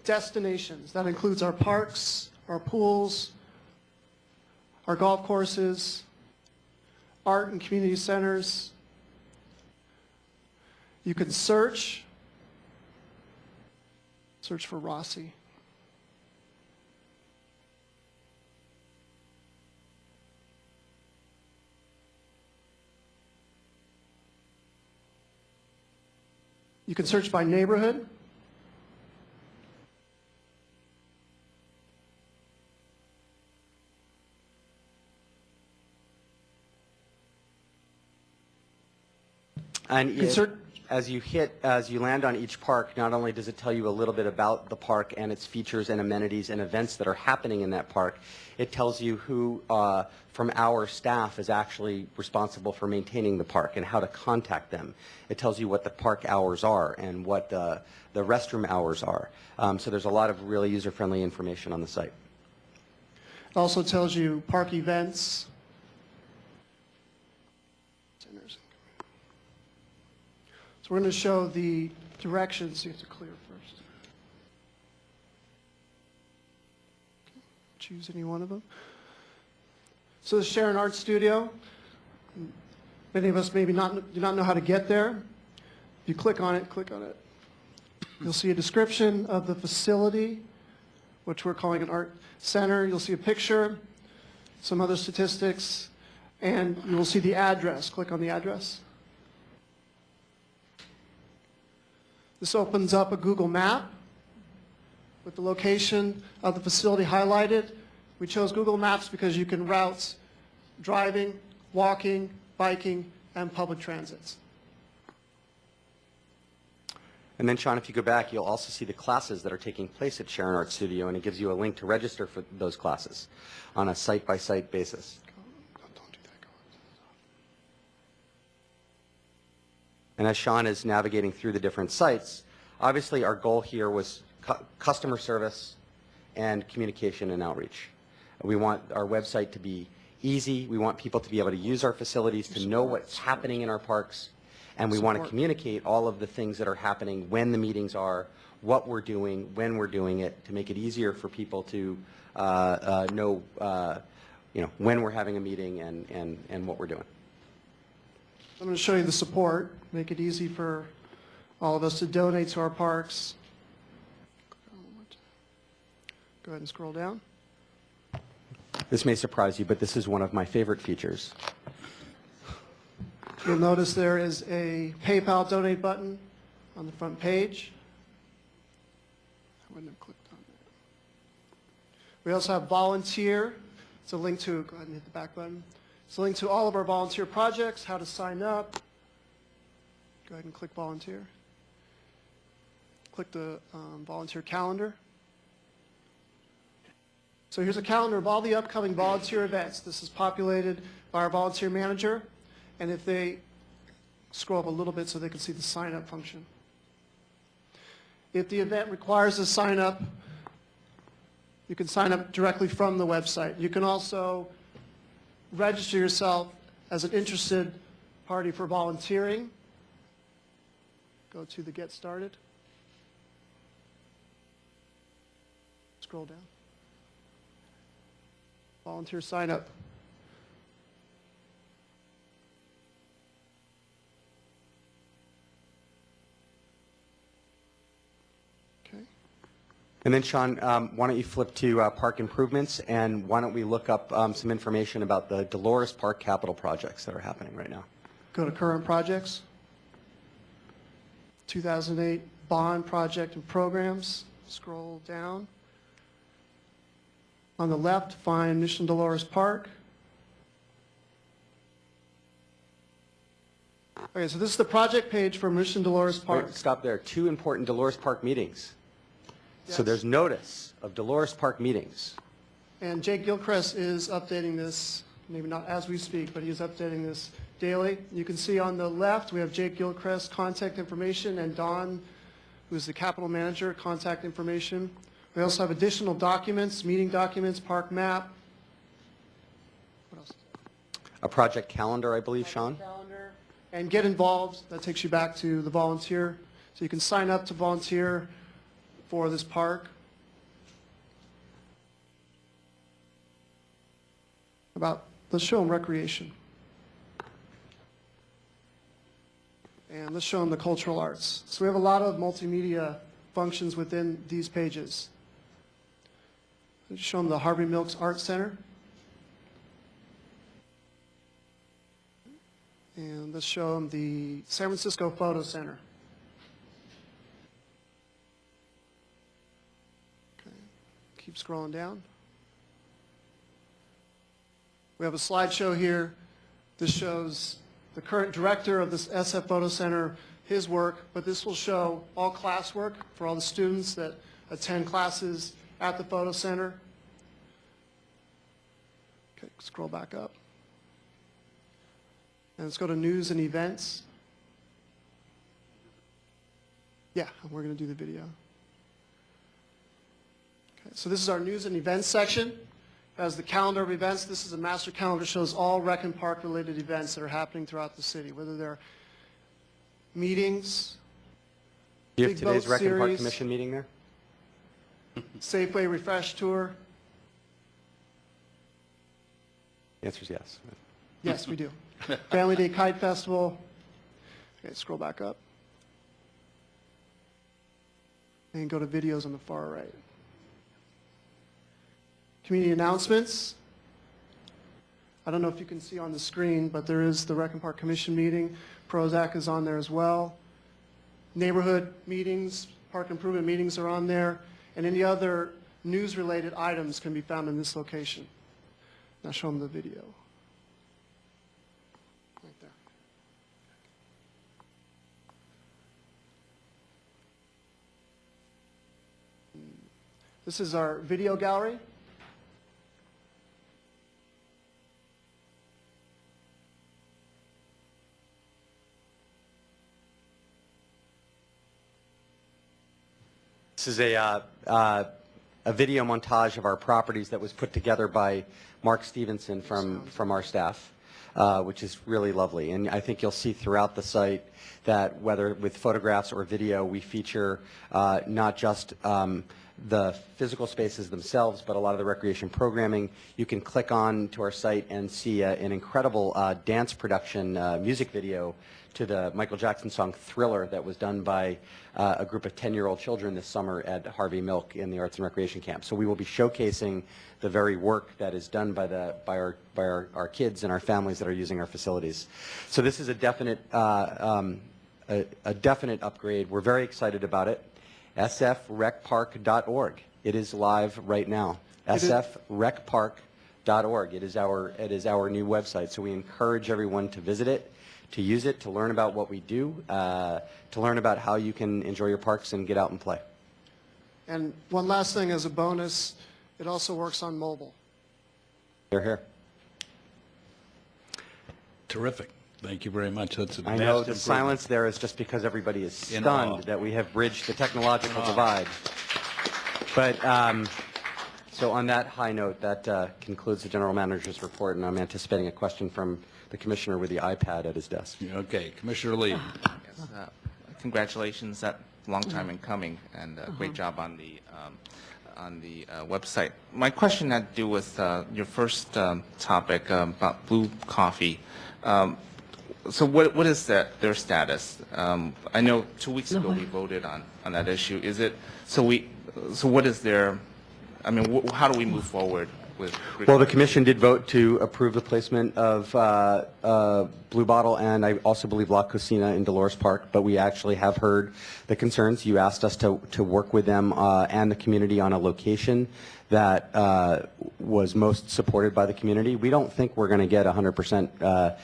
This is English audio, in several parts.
destinations. That includes our parks, our pools, our golf courses, art and community centers. You can search for Rossi. You can search by neighborhood. And as you land on each park, not only does it tell you a little bit about the park and its features and amenities and events that are happening in that park, it tells you who from our staff is actually responsible for maintaining the park and how to contact them. It tells you what the park hours are and what the restroom hours are. So there's a lot of really user-friendly information on the site. It also tells you park events. So we're going to show the directions. You have to clear first. Okay. Choose any one of them. So the Sharon Art Studio. Many of us maybe do not know how to get there. If you click on it, you'll see a description of the facility, which we're calling an art center. You'll see a picture, some other statistics, and you will see the address. Click on the address. This opens up a Google map with the location of the facility highlighted. We chose Google Maps because you can route driving, walking, biking, and public transits. And then, Sean, if you go back, you'll also see the classes that are taking place at Sharon Art Studio, and it gives you a link to register for those classes on a site-by-site basis. And as Sean is navigating through the different sites, obviously our goal here was customer service and communication and outreach. We want our website to be easy. We want people to be able to use our facilities, to know what's happening in our parks, and we want to communicate all of the things that are happening, when the meetings are, what we're doing, when we're doing it, to make it easier for people to know when we're having a meeting and what we're doing. I'm going to show you the support, make it easy for all of us to donate to our parks. Go ahead and scroll down. This may surprise you, but this is one of my favorite features. You'll notice there is a PayPal donate button on the front page. I wouldn't have clicked on that. We also have volunteer. It's a link to, go ahead and hit the back button. It's a link to all of our volunteer projects, how to sign up. Go ahead and click volunteer. Click the volunteer calendar. So here's a calendar of all the upcoming volunteer events. This is populated by our volunteer manager. And if they scroll up a little bit so they can see the sign up function. If the event requires a sign up, you can sign up directly from the website. You can also register yourself as an interested party for volunteering. Go to the Get Started. Scroll down. Volunteer sign up. Okay. And then, Sean, why don't you flip to park improvements, and why don't we look up some information about the Dolores Park capital projects that are happening right now. Go to current projects. 2008 bond project and programs. Scroll down. On the left, find Mission Dolores Park. Okay, so this is the project page for Mission Dolores Park. Wait, stop there. 2 important Dolores Park meetings. Yes. So there's notice of Dolores Park meetings. And Jake Gilchrist is updating this, maybe not as we speak, but he's updating this daily. You can see on the left, we have Jake Gilchrist contact information, and Don, who's the capital manager, contact information. We also have additional documents, meeting documents, park map. What else? A project calendar, I believe, Sean. Calendar. And get involved. That takes you back to the volunteer. So you can sign up to volunteer for this park. Let's show them recreation. And let's show them the cultural arts. So we have a lot of multimedia functions within these pages. Let's show them the Harvey Milk's Art Center. And let's show them the San Francisco Photo Center. Okay. Keep scrolling down. We have a slideshow here. This shows the current director of this SF Photo Center, his work, but this will show all classwork for all the students that attend classes at the photo center. Okay, scroll back up. And let's go to news and events. Yeah, we're going to do the video. Okay, so this is our news and events section. As the calendar of events, this is a master calendar, shows all rec and park related events that are happening throughout the city, whether they're meetings, Do you have Big today's Boat Rec and Park Series. Commission meeting there? Safeway Refresh Tour. The answer is yes. Yes, we do. Family Day Kite Festival. Okay, scroll back up. And go to videos on the far right. Community announcements. I don't know if you can see on the screen, but there is the Rec and Park Commission meeting. Prozac is on there as well. Neighborhood meetings, park improvement meetings are on there. And any other news-related items can be found in this location. Now show them the video. Right there. This is our video gallery. This is a video montage of our properties that was put together by Mark Stevenson from our staff, which is really lovely. And I think you'll see throughout the site that whether with photographs or video, we feature not just the physical spaces themselves, but a lot of the recreation programming. You can click on to our site and see an incredible dance production music video to the Michael Jackson song Thriller that was done by a group of 10-year-old children this summer at Harvey Milk in the Arts and Recreation Camp. So we will be showcasing the very work that is done by our kids and our families that are using our facilities. So this is a definite upgrade. We're very excited about it. sfrecpark.org. It is live right now. sfrecpark.org. It is our new website. So we encourage everyone to visit it, to use it, to learn about what we do, to learn about how you can enjoy your parks and get out and play. And one last thing as a bonus, it also works on mobile. Here. Terrific. Thank you very much. That's a I know the silence there is just because everybody is In awe. stunned that we have bridged the technological divide. But so on that high note, that concludes the general manager's report, and I'm anticipating a question from the commissioner with the iPad at his desk. Okay, Commissioner Lee. Yes, congratulations, that long time in coming, and great job on the website. My question had to do with your first topic about Blue Coffee. So what is their status? I know 2 weeks ago we voted on that issue. Is it so what is their? I mean, how do we move forward with? Well, the commission did vote to approve the placement of Blue Bottle and I also believe La Cocina in Dolores Park, but we actually have heard the concerns. You asked us to work with them and the community on a location that was most supported by the community. We don't think we're going to get 100%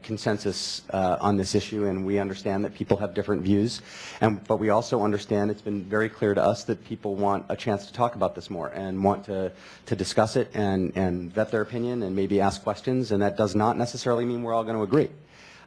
consensus on this issue, and we understand that people have different views. But we also understand it's been very clear to us that people want a chance to talk about this more and want to discuss it and vet their opinion and maybe ask questions, and that does not necessarily mean we're all going to agree.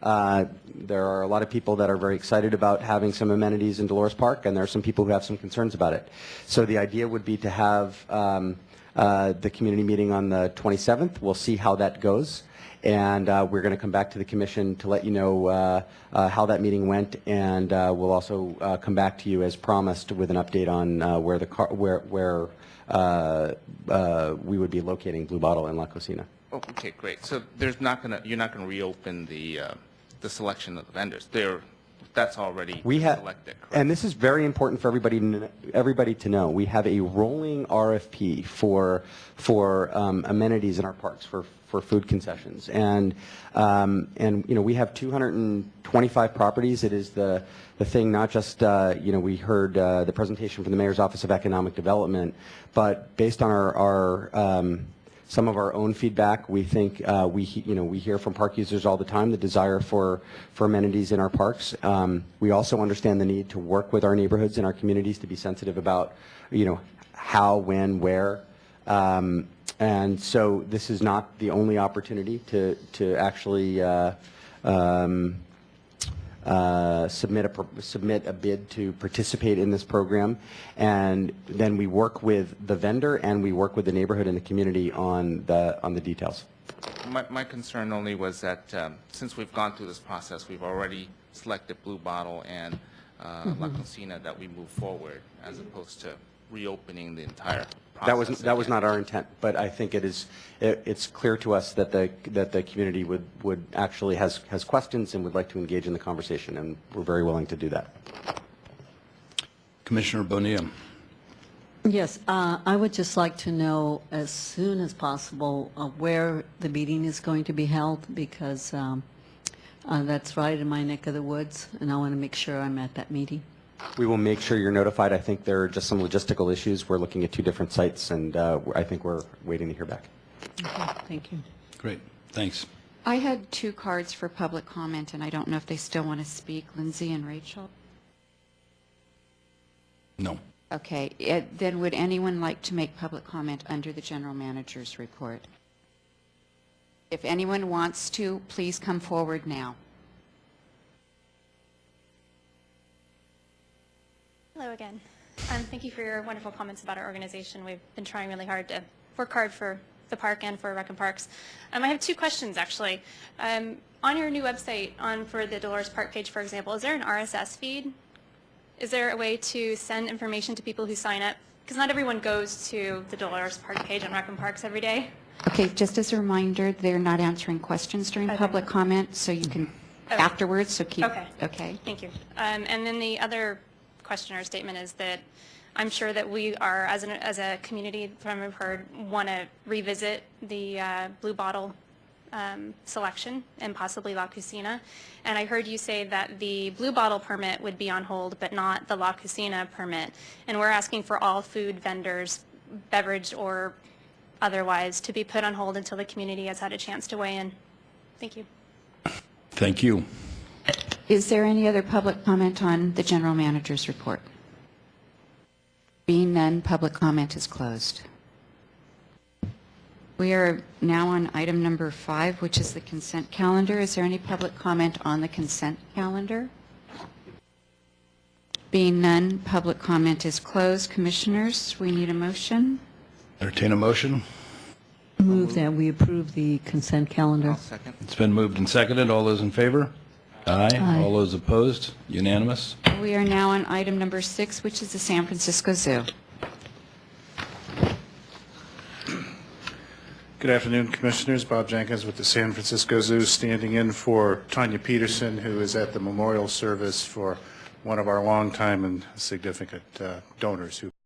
There are a lot of people that are very excited about having some amenities in Dolores Park, and there are some people who have some concerns about it. So the idea would be to have the community meeting on the 27th. We'll see how that goes. And we're going to come back to the commission to let you know how that meeting went, and we'll also come back to you as promised with an update on where we would be locating Blue Bottle and La Cocina. Oh, okay, great. So you're not going to reopen the selection of the vendors. That's already selected, correct? And this is very important for everybody to know. We have a rolling RFP for amenities in our parks for food concessions, and we have 225 properties. It is the thing, not just we heard the presentation from the Mayor's Office of Economic Development, but based on our some of our own feedback, we think we hear from park users all the time the desire for amenities in our parks. We also understand the need to work with our neighborhoods and our communities to be sensitive about how, when, where. And so this is not the only opportunity to actually submit a bid to participate in this program, and then we work with the vendor and we work with the neighborhood and the community on the details. My concern only was that since we've gone through this process, we've already selected Blue Bottle and La Cocina, that we move forward as opposed to reopening the entire process. That was not our intent, but I think it's clear to us that the community would actually has questions and would like to engage in the conversation, and we're very willing to do that. Commissioner Bonilla. Yes, I would just like to know as soon as possible where the meeting is going to be held, because that's right in my neck of the woods, and I want to make sure I'm at that meeting. We will make sure you're notified. I think there are just some logistical issues. We're looking at 2 different sites, and I think we're waiting to hear back. Okay, thank you. Great, thanks. I had 2 cards for public comment, and I don't know if they still want to speak. Lindsay and Rachel? No. Okay, then would anyone like to make public comment under the general manager's report? If anyone wants to, please come forward now. Hello again. Thank you for your wonderful comments about our organization. We've been trying really hard to work hard for the park and for Rec and Parks. I have 2 questions, actually. On your new website, for the Dolores Park page, for example, is there an RSS feed? Is there a way to send information to people who sign up? Because not everyone goes to the Dolores Park page on Rec and Parks every day. Okay, just as a reminder, they're not answering questions during public comment, so you can afterwards, so keep. Okay. Thank you. And then the other question or statement is that I'm sure that we are, as a community, from what I've heard, want to revisit the Blue Bottle selection and possibly La Cocina. And I heard you say that the Blue Bottle permit would be on hold, but not the La Cocina permit. And we're asking for all food vendors, beverage or otherwise, to be put on hold until the community has had a chance to weigh in. Thank you. Thank you. Is there any other public comment on the general manager's report? Being none, public comment is closed. We are now on item number 5, which is the consent calendar. Is there any public comment on the consent calendar? Being none, public comment is closed. Commissioners, we need a motion. Entertain a motion. Move that we approve the consent calendar. I'll second. It's been moved and seconded. All those in favor? Aye. Aye. All those opposed? Unanimous? We are now on item number 6, which is the San Francisco Zoo. Good afternoon, Commissioners. Bob Jenkins with the San Francisco Zoo, standing in for Tanya Peterson, who is at the memorial service for one of our longtime and significant donors who